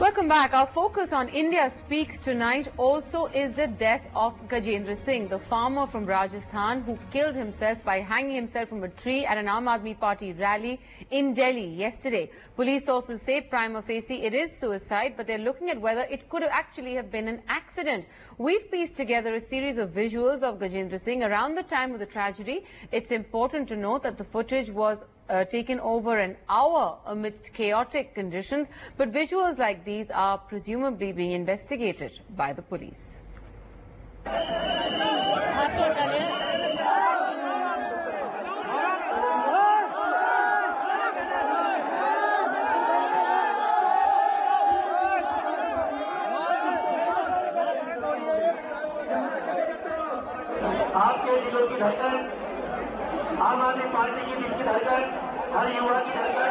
Welcome back. Our focus on India Speaks tonight also is the death of Gajendra Singh, the farmer from Rajasthan who killed himself by hanging himself from a tree at an Aam Aadmi Party rally in Delhi yesterday. Police sources say prima facie it is suicide, but they're looking at whether it could actually have been an accident. We've pieced together a series of visuals of Gajendra Singh around the time of the tragedy. It's important to note that the footage was taken over an hour amidst chaotic conditions, but visuals like these are presumably being investigated by the police. आपके दिलों की धड़कन, आम आदमी party की दिल की धड़कन, हर युवा की धड़कन।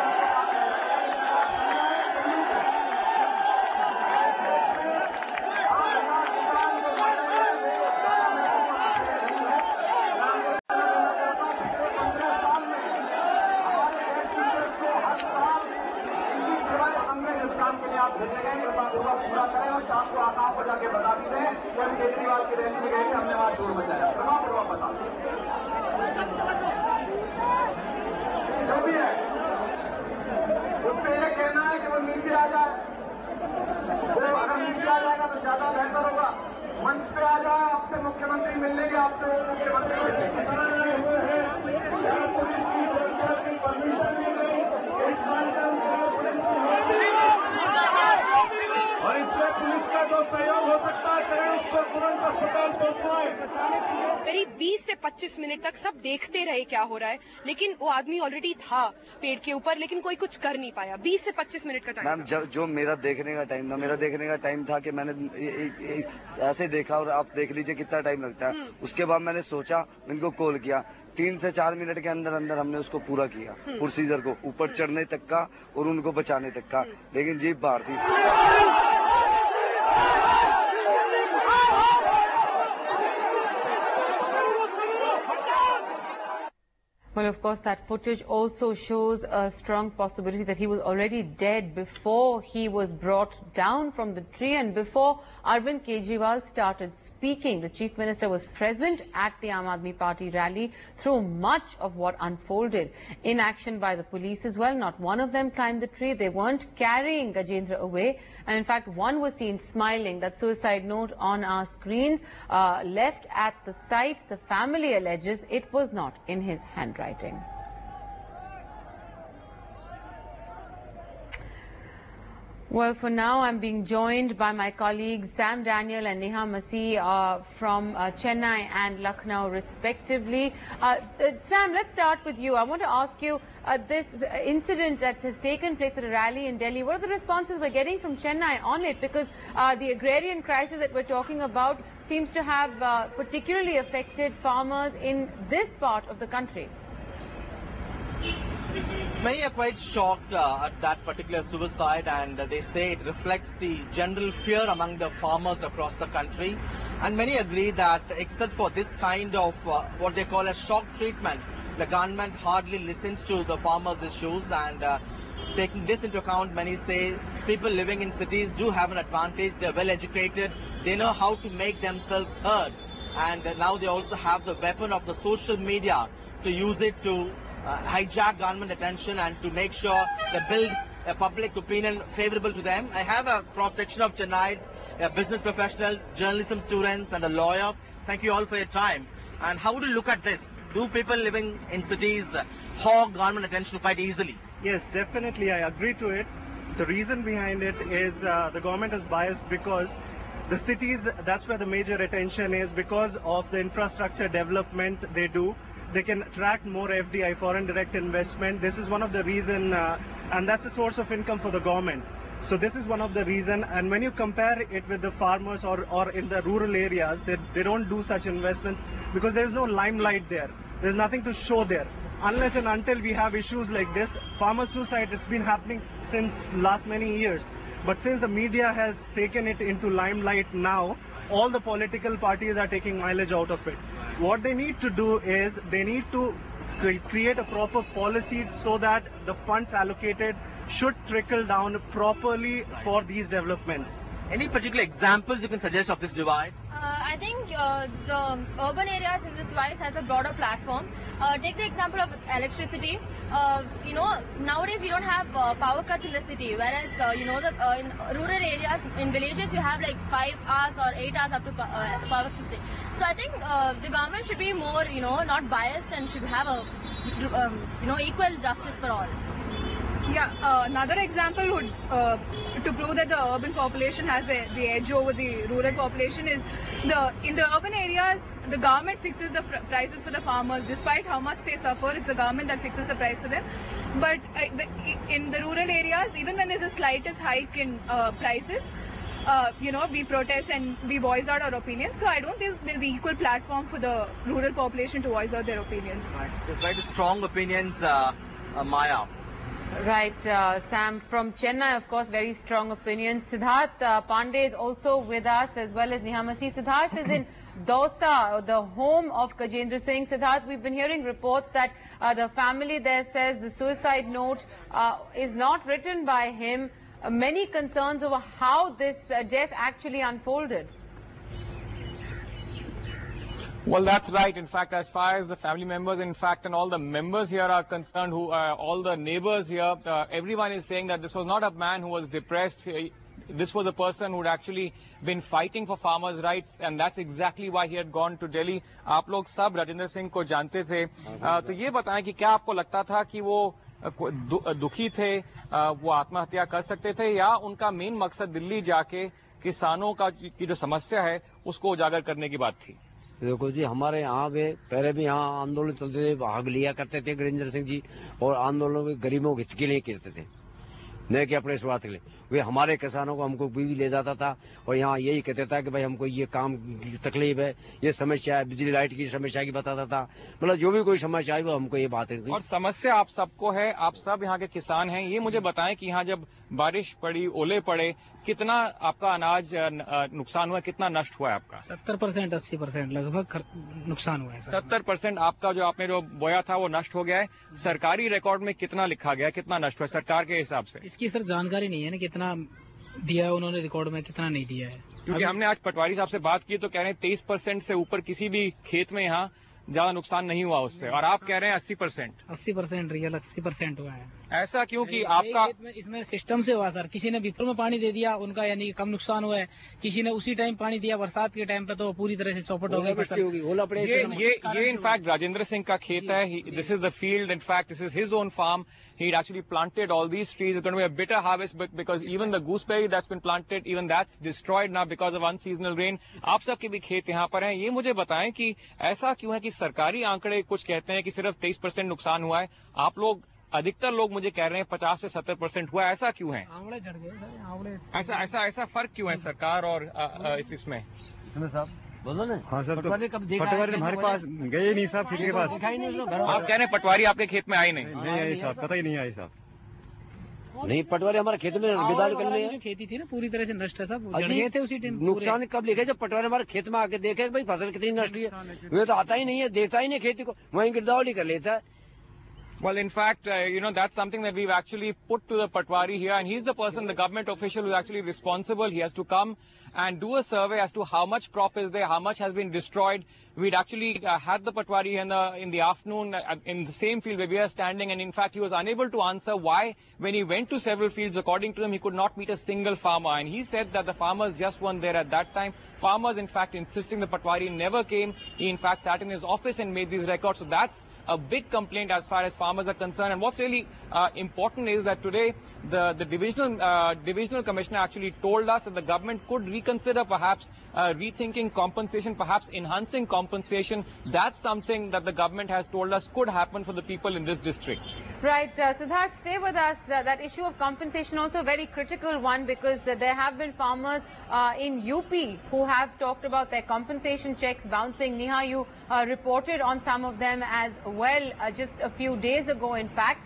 आप भेजे गए इस बात को पूरा करें और शाम को आसाम को जाके बता भी दें कि हम केजरीवाल की रैली में गए थे, हमने वहां शोर मचाया। तमाम लोग बता जो भी है उससे ये कहना है कि वो नीचे आ जाए। वो अगर नीचे आ जाएगा तो ज्यादा बेहतर होगा। मंच पे आ जाए, आपसे मुख्यमंत्री मिल लेंगे, आपसे मुख्यमंत्री पुलिस की परमिशन नहीं गई इस और इसमें पुलिस का जो सहयोग हो सकता है करें, उसको तुरंत अस्पताल पहुंचवाएं। करीब 20 से 25 मिनट तक सब देखते रहे क्या हो रहा है, लेकिन वो आदमी ऑलरेडी था पेड़ के ऊपर, लेकिन कोई कुछ कर नहीं पाया। 20 से 25 मिनट का टाइम। मैम जो मेरा देखने का टाइम था कि मैंने ऐसे देखा और आप देख लीजिए कितना टाइम लगता है। उसके बाद मैंने सोचा, इनको कॉल किया, 3 से 4 मिनट के अंदर अंदर हमने उसको पूरा किया प्रोसीजर को, ऊपर चढ़ने तक का और उनको बचाने तक का, लेकिन जीप बाहर थी। Well, of course, that footage also shows a strong possibility that he was already dead before he was brought down from the tree and before Arvind Kejriwal started speaking. The Chief Minister was present at the Aam Aadmi Party rally through much of what unfolded. In action by the police as well, not one of them climbed the tree. They weren't carrying Gajendra away. And in fact, one was seen smiling. That suicide note on our screens left at the site. The family alleges it was not in his handwriting. Well, for now, I'm being joined by my colleagues Sam Daniel and Neha Masih from Chennai and Lucknow, respectively. Sam, let's start with you. I want to ask you, this incident that has taken place at a rally in Delhi, what are the responses we're getting from Chennai on it? Because the agrarian crisis that we're talking about seems to have particularly affected farmers in this part of the country. Many are quite shocked at that particular suicide, and they say it reflects the general fear among the farmers across the country. And many agree that except for this kind of what they call a shock treatment, the government hardly listens to the farmers' issues. And taking this into account, many say people living in cities do have an advantage. They're well educated. They know how to make themselves heard. And now they also have the weapon of the social media to use it to hijack government attention and to make sure they build a public opinion favorable to them. I have a cross-section of Chennai's business professional, journalism students and a lawyer. Thank you all for your time. And how would you look at this? Do people living in cities hog government attention quite easily? Yes, definitely. I agree to it. The reason behind it is the government is biased because the cities, that's where the major attention is, because of the infrastructure development they do. They can attract more FDI, foreign direct investment. This is one of the reason, and that's a source of income for the government. So this is one of the reason. And when you compare it with the farmers or in the rural areas, they don't do such investment because there is no limelight there. There's nothing to show there. Unless and until we have issues like this, farmer suicide, it's been happening since last many years. But since the media has taken it into limelight now, all the political parties are taking mileage out of it. What they need to do is they need to create a proper policy so that the funds allocated should trickle down properly for these developments. Any particular examples you can suggest of this divide? I think the urban areas in this wise has a broader platform. Take the example of electricity. Nowadays we don't have power cuts in the city, whereas in rural areas, in villages, you have like 5 hours or 8 hours up to power electricity. So I think the government should be more, not biased and should have a, equal justice for all. Yeah, another example would to prove that the urban population has the edge over the rural population is in the urban areas, the government fixes the prices for the farmers. Despite how much they suffer, it's the government that fixes the price for them. But in the rural areas, even when there's the slightest hike in prices, we protest and we voice out our opinions. So I don't think there's an equal platform for the rural population to voice out their opinions. Right. Very strong opinions, Maya. Right, Sam, from Chennai, of course, very strong opinions. Siddharth Pandey is also with us, as well as Nihamasi. Siddharth is in Dausa, the home of Gajendra Singh. Siddharth, we've been hearing reports that the family there says the suicide note is not written by him. Many concerns over how this death actually unfolded. Well, that's right. In fact, as far as the family members, in fact, and all the members here are concerned, all the neighbors here, everyone is saying that this was not a man who was depressed. This was a person who had actually been fighting for farmers' rights, and that's exactly why he had gone to Delhi. आप लोग सब राजेंद्र सिंह को जानते थे, तो ये बताएं कि क्या आपको लगता था कि वो दुखी थे, वो आत्महत्या कर सकते थे, या उनका मेन मकसद दिल्ली जाके किसानों की जो समस्या है उसको उजागर करने की बात थी? देखो जी, हमारे यहाँ पे पहले भी यहाँ आंदोलन चलते थे, भाग लिया करते थे गजेंद्र सिंह जी, और आंदोलन में गरीबों के हित के लिए करते थे, न कि अपने स्वार्थ के लिए। वे हमारे किसानों को हमको भी ले जाता था और यहाँ यही कहता था कि भाई हमको ये काम की तकलीफ है, ये समस्या है, बिजली लाइट की समस्या की बताता था, मतलब जो भी कोई समस्या आई वो हमको ये बात है। और समस्या आप सबको है, आप सब यहाँ के किसान हैं। ये मुझे बताएं कि यहाँ जब बारिश पड़ी, ओले पड़े, कितना आपका अनाज नुकसान हुआ, कितना नष्ट हुआ है आपका? 70% 80% लगभग नुकसान हुआ है। 70% आपका जो आपने जो बोया था वो नष्ट हो गया है। सरकारी रिकॉर्ड में कितना लिखा गया, कितना नष्ट हुआ है सरकार के हिसाब से? इसकी सर जानकारी नहीं है ना, कितना दिया है उन्होंने रिकॉर्ड में, कितना नहीं दिया है। क्योंकि हमने आज पटवारी साहब से बात की तो कह रहे हैं 23% से ऊपर किसी भी खेत में यहाँ ज्यादा नुकसान नहीं हुआ उससे, और आप कह रहे हैं 80% रियल 80% हुआ है। ऐसा क्यों कि आपका इसमें सिस्टम से हुआ सर, किसी ने विफल में पानी दे दिया, उनका यानी कम नुकसान हुआ है, किसी ने उसी टाइम पानी दिया बरसात के टाइम पे तो पूरी तरह से चौपट हो गई। ये इनफैक्ट राजेंद्र सिंह का खेत है, this is the field, in fact this is his own farm. He'd actually planted all these trees. It's going to be a bitter harvest because even the gooseberry that's been planted, even that's destroyed now because of unseasonal rain. आप सबके भी खेत यहाँ पर हैं. ये मुझे बताएं कि ऐसा क्यों है कि सरकारी आंकड़े कुछ कहते हैं कि सिर्फ 23% नुकसान हुआ है, आप लोग अधिकतर लोग मुझे कह रहे हैं 50 से 70% हुआ है. ऐसा क्यों है? आंवले झड़ गए। ऐसा फर्क क्यों है सरकार और इसमें? बोलो ना। हाँ सर, तो पटवारी हमारे पास गए नहीं साहब, खेत के पास। आप कह रहे हैं पटवारी आपके खेत में आए नहीं? नहीं आई साहब, पता ही नहीं आई साहब। नहीं, पटवारी हमारे खेत में बेदाल कर लिए। खेती थी ना पूरी तरह से नष्ट है सब, जड़ गए थे उसी टाइम। नुकसान कब लिखे जब पटवारी हमारे खेत में आके देखे भाई फसल कितनी नष्ट हुई है, वे तो आता ही नहीं है, देखता ही नहीं खेती को, वहीं गिरदावली कर लेता है। Well, in fact, that's something that we've actually put to the Patwari here, and he's the person, the government official who's actually responsible. He has to come and do a survey as to how much crop is there, how much has been destroyed. We'd actually had the Patwari in the afternoon in the same field where we are standing, and in fact, he was unable to answer why, when he went to several fields, according to him, he could not meet a single farmer. And he said that the farmers just weren't there at that time. Farmers, in fact, insisting the Patwari never came. He, in fact, sat in his office and made these records. So that's a big complaint as far as farmers are concerned. And what's really important is that today the divisional commissioner actually told us that the government could reconsider perhaps rethinking compensation, perhaps enhancing compensation. That's something that the government has told us could happen for the people in this district. Right, Siddharth, stay with us. That issue of compensation also a very critical one, because there have been farmers in UP who have talked about their compensation checks bouncing. Neha, you reported on some of them as well just a few days ago, in fact.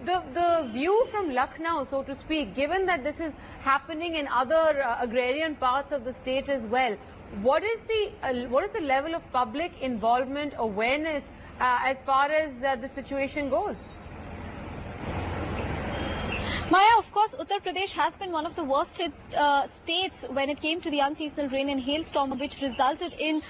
The view from Lucknow, so to speak, given that this is happening in other agrarian parts of the state as well, what is the level of public involvement, awareness as far as the situation goes? Maya, of course, Uttar Pradesh has been one of the worst hit states when it came to the unseasonal rain and hailstorm, which resulted in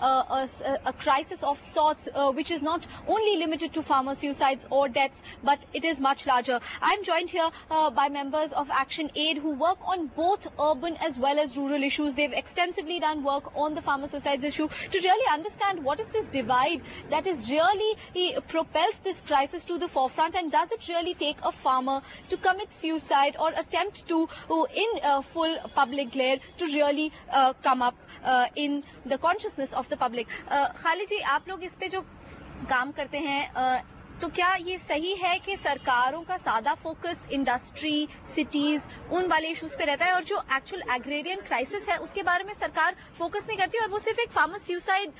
a crisis of sorts, which is not only limited to farmer suicides or deaths, but it is much larger. I'm joined here by members of Action Aid who work on both urban as well as rural issues. They've extensively done work on the farmer suicides issue to really understand what is this divide that is really propels this crisis to the forefront, and does it really take a farmer to commit suicide or attempt to in full public glare to really come up in the consciousness of the public. खाली जी, आप लोग इस पे जो काम करते हैं, तो क्या ये सही है कि सरकारों का सादा फोकस इंडस्ट्री, सिटीज, उन वाले इश्यूज पे रहता है और जो एक्चुअल एग्रेरियन क्राइसिस है उसके बारे में सरकार फोकस नहीं करती और वो सिर्फ एक फार्मर सुसाइड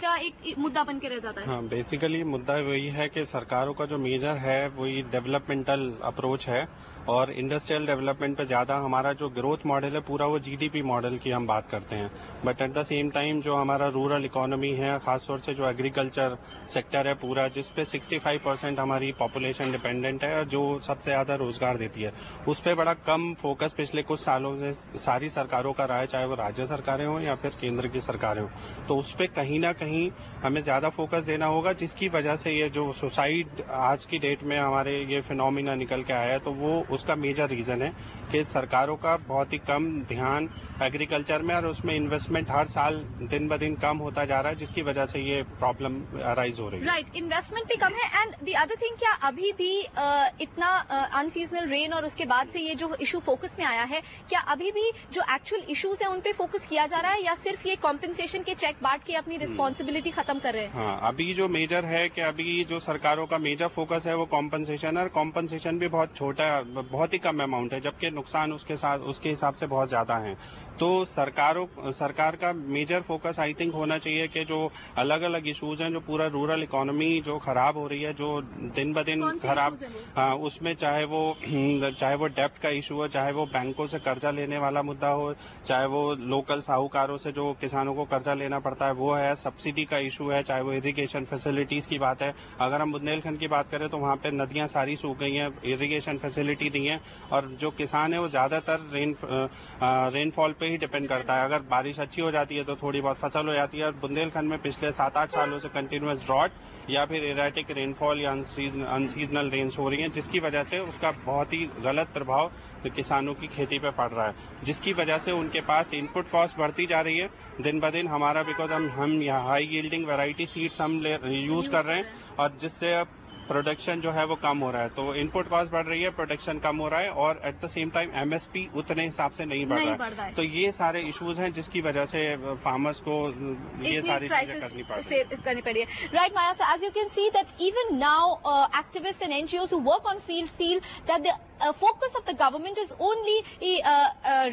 का एक मुद्दा बन के रह जाता है? हाँ, बेसिकली मुद्दा वही है कि सरकारों का जो मेजर है वही डेवलपमेंटल अप्रोच है और इंडस्ट्रियल डेवलपमेंट पे ज्यादा हमारा जो ग्रोथ मॉडल है पूरा वो जीडीपी मॉडल की हम बात करते हैं। But at the same time जो हमारा रूरल इकोनॉमी है, खासतौर से जो एग्रीकल्चर सेक्टर है पूरा, जिसपे 65% हमारी पॉपुलेशन डिपेंडेंट है और जो सबसे ज्यादा रोजगार देती है, उस पर बड़ा कम फोकस पिछले कुछ सालों से सारी सरकारों का रहा है, चाहे वो राज्य सरकारें हों या फिर केंद्र की सरकारें हों। तो उस पर कहीं ना कहीं हमें ज्यादा फोकस देना होगा, जिसकी वजह से ये जो सुसाइड आज की डेट में हमारे ये फिनोमिना निकल के आया है, तो वो उसका मेजर रीजन है कि सरकारों का बहुत ही कम ध्यान एग्रीकल्चर में और उसमें इन्वेस्टमेंट हर साल दिन ब दिन कम होता जा रहा है, जिसकी वजह से ये प्रॉब्लम अराइज हो रही है। राइट, इन्वेस्टमेंट भी कम है। एंड द अदर थिंग, क्या अभी भी इतना अनसीजनल रेन और उसके बाद से ये जो इशू फोकस में आया है, क्या अभी भी जो एक्चुअल इश्यूज है उन पे फोकस किया जा रहा है या सिर्फ ये कॉम्पेंसेशन के चेक बांट के अपनी रिस्पॉन्सिबिलिटी खत्म कर रहे हैं? हाँ, अभी जो मेजर है कि अभी जो सरकारों का मेजर फोकस है वो कॉम्पेंसेशन है, और कॉम्पेंसेशन भी बहुत छोटा, बहुत ही कम अमाउंट है, जबकि नुकसान उसके हिसाब से बहुत ज्यादा है। तो सरकार का मेजर फोकस आई थिंक होना चाहिए कि जो अलग अलग इश्यूज हैं, जो पूरा रूरल इकोनॉमी जो खराब हो रही है, जो दिन ब दिन खराब, उसमें चाहे वो डेप्ट का इशू हो, चाहे वो बैंकों से कर्जा लेने वाला मुद्दा हो, चाहे वो लोकल साहूकारों से जो किसानों को कर्जा लेना पड़ता है वो है, सब्सिडी का इशू है, चाहे वो इरिगेशन फैसिलिटीज की बात है। अगर हम बुंदेलखंड की बात करें तो वहाँ पे नदियां सारी सूख गई हैं, इरिगेशन फैसिलिटी नहीं है, और जो किसान है वो ज्यादातर रेनफॉल पे ही डिपेंड करता है। अगर बारिश अच्छी हो जाती है तो थोड़ी बहुत फसल हो जाती है, और बुंदेलखंड में पिछले 7-8 सालों से कंटिन्यूअस ड्रॉट या फिर इरेटिक रेनफॉल या अनसीजनल रेन्स हो रही हैं, जिसकी वजह से उसका बहुत ही गलत प्रभाव किसानों की खेती पे पड़ रहा है, जिसकी वजह से उनके पास इनपुट कॉस्ट बढ़ती जा रही है दिन ब दिन हमारा, बिकॉज हम यहाँ हाई यील्डिंग वैरायटी सीड्स हम यूज कर रहे हैं और जिससे प्रोडक्शन जो है वो कम हो रहा है। तो इनपुट कॉस्ट बढ़ रही है, प्रोडक्शन कम हो रहा है, और at the same time MSP उतने हिसाब से नहीं बढ़ रहा है। तो ये सारे इश्यूज हैं जिसकी वजह से फार्मर्स को ये सारी चीजें करनी पड़ी है। Right Maya, so as you can see that even now activists and NGOs who work on field feel that the focus of the government is only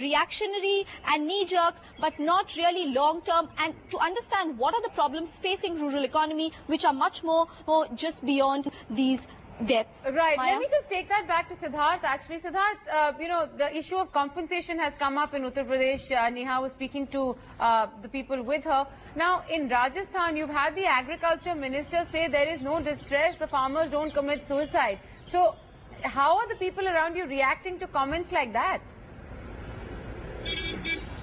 reactionary and knee-jerk, but not really long-term, and to understand what are the problems facing rural economy, which are much more just beyond these deaths. Right. Maya? Let me just take that back to Siddharth. Actually, Siddharth, the issue of compensation has come up in Uttar Pradesh. Neha was speaking to the people with her. Now, in Rajasthan, you've had the agriculture minister say there is no distress, the farmers don't commit suicide. So, how are the people around you reacting to comments like that?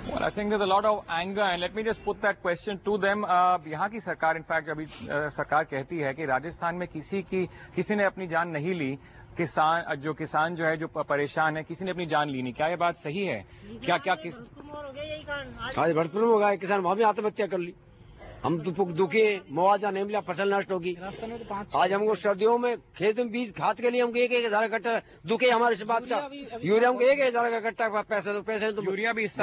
Well, I think there's a lot of anger, and let me just put that question to them. यहाँ की सरकार, in fact अभी सरकार कहती है कि राजस्थान में किसी ने अपनी जान नहीं ली, किसान जो है जो परेशान है, किसी ने अपनी जान ली नहीं। क्या ये बात सही है? क्या आज भरतपुर में हो गया, किसान वहाँ भी आत्महत्या कर ली। हम दुखी, मुआवजा नहीं मिला, फसल नष्ट होगी। आज हमको सर्दियों में खेत में बीज खाद के लिए हमको 1,000 कट्टा दुखे, हमारे से बात का यूरिया हमको 1,000 का कट्टा पैसे तो यूरिया भी इस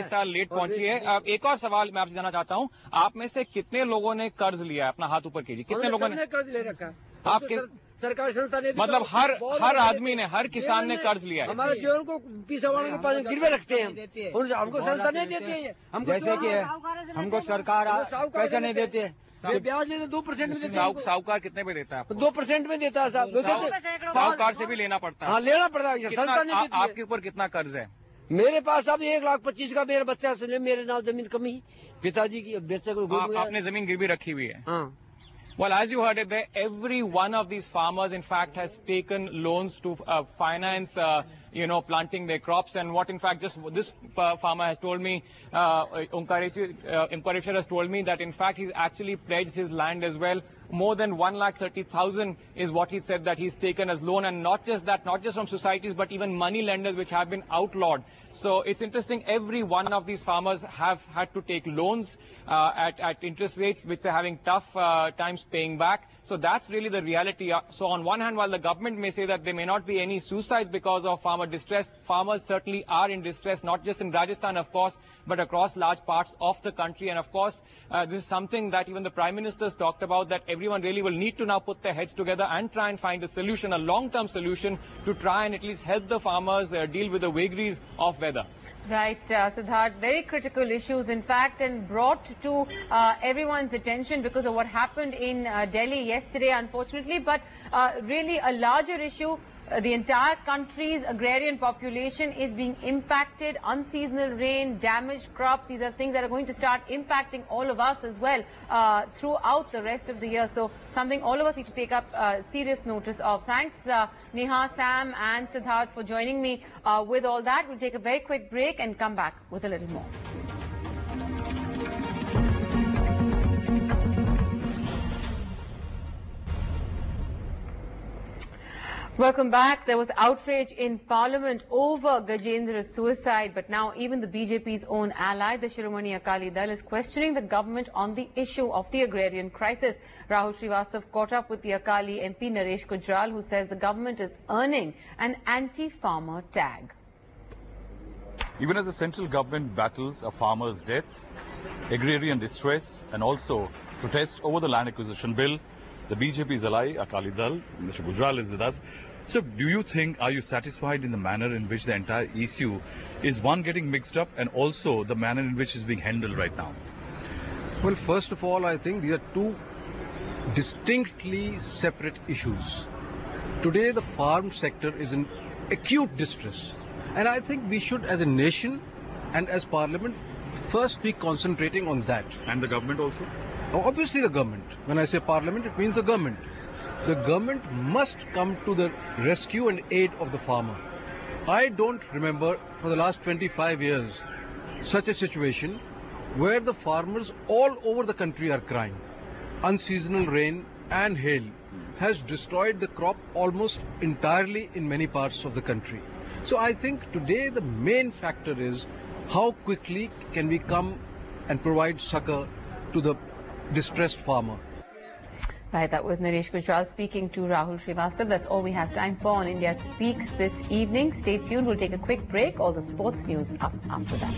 साल लेट पहुंची है। अब एक और सवाल मैं आपसे जानना चाहता हूँ, आप में से कितने लोगों ने कर्ज लिया है? अपना हाथ ऊपर कीजिए, कितने लोगों ने कर्ज ले रखा है? आपके सरकारी संस्था ने, मतलब हर आदमी ने, हर किसान ने कर्ज लिया है। हमारे जीवन को पिछवाड़ों के पास गिरवे रखते हैं, हमको संस्था नहीं देती है। हम जैसे कि हमको सरकार पैसा नहीं देती है, ब्याज 2% में देते हैं। साहूकार कितने पे देता है? 2% में देता है साहब। साहूकार से भी लेना पड़ता है। हाँ, लेना पड़ता है। संस्था नहीं देती है। आपके ऊपर कितना कर्ज है? मेरे पास अब 1,25,000 का मेरा बच्चा सुने मेरे नाम जमीन कमी पिताजी की बेटे को आपने जमीन गिरवी रखी हुई है? हाँ. Well, as you heard it there, every one of these farmers, in fact, has taken loans to finance, planting their crops. And what, in fact, just this farmer has told me, Omkareswar has told me that, in fact, he's actually pledged his land as well. More than 1,30,000 is what he said that he's taken as loan, and not just that, not just from societies, but even money lenders which have been outlawed. So it's interesting, every one of these farmers have had to take loans at interest rates which they're having tough times paying back. So that's really the reality. So on one hand, while the government may say that there may not be any suicides because of farmer distress, farmers certainly are in distress, not just in Rajasthan, of course, but across large parts of the country. And of course, this is something that even the Prime Minister's talked about, that everyone really will need to now put their heads together and try and find a solution, a long-term solution, to try and at least help the farmers deal with the vagaries of weather. Right, Siddharth, very critical issues, in fact, and brought to everyone's attention because of what happened in Delhi yesterday, unfortunately, but really a larger issue. The entire country's agrarian population is being impacted. Unseasonal rain, damaged crops, these are things that are going to start impacting all of us as well throughout the rest of the year. So something all of us need to take up serious notice of. Thanks, Neha, Sam and Siddharth, for joining me with all that. We'll take a very quick break and come back with a little more. Welcome back. There was outrage in Parliament over Gajendra's suicide, but now even the BJP's own ally, the Shiromani Akali Dal, is questioning the government on the issue of the agrarian crisis. Rahul Srivastava caught up with the Akali MP Naresh Gujral, who says the government is earning an anti-farmer tag. Even as the central government battles a farmer's death, agrarian distress and also protest over the land acquisition bill, the BJP's ally, Akali Dal, Mr. Gujral is with us. So do you think, are you satisfied in the manner in which the entire issue is, one, getting mixed up, and also the manner in which it's being handled right now? Well, first of all, I think these are two distinctly separate issues. Today, the farm sector is in acute distress. And I think we should, as a nation and as Parliament, first be concentrating on that. And the government also? Obviously the government. When I say Parliament, it means the government. The government must come to the rescue and aid of the farmer. I don't remember for the last 25 years such a situation where the farmers all over the country are crying. Unseasonal rain and hail has destroyed the crop almost entirely in many parts of the country. So I think today the main factor is how quickly can we come and provide succor to the distressed farmer. Right, that was Naresh Gujral speaking to Rahul Srivastava. That's all we have time for on India Speaks this evening. Stay tuned. We'll take a quick break. All the sports news up after that.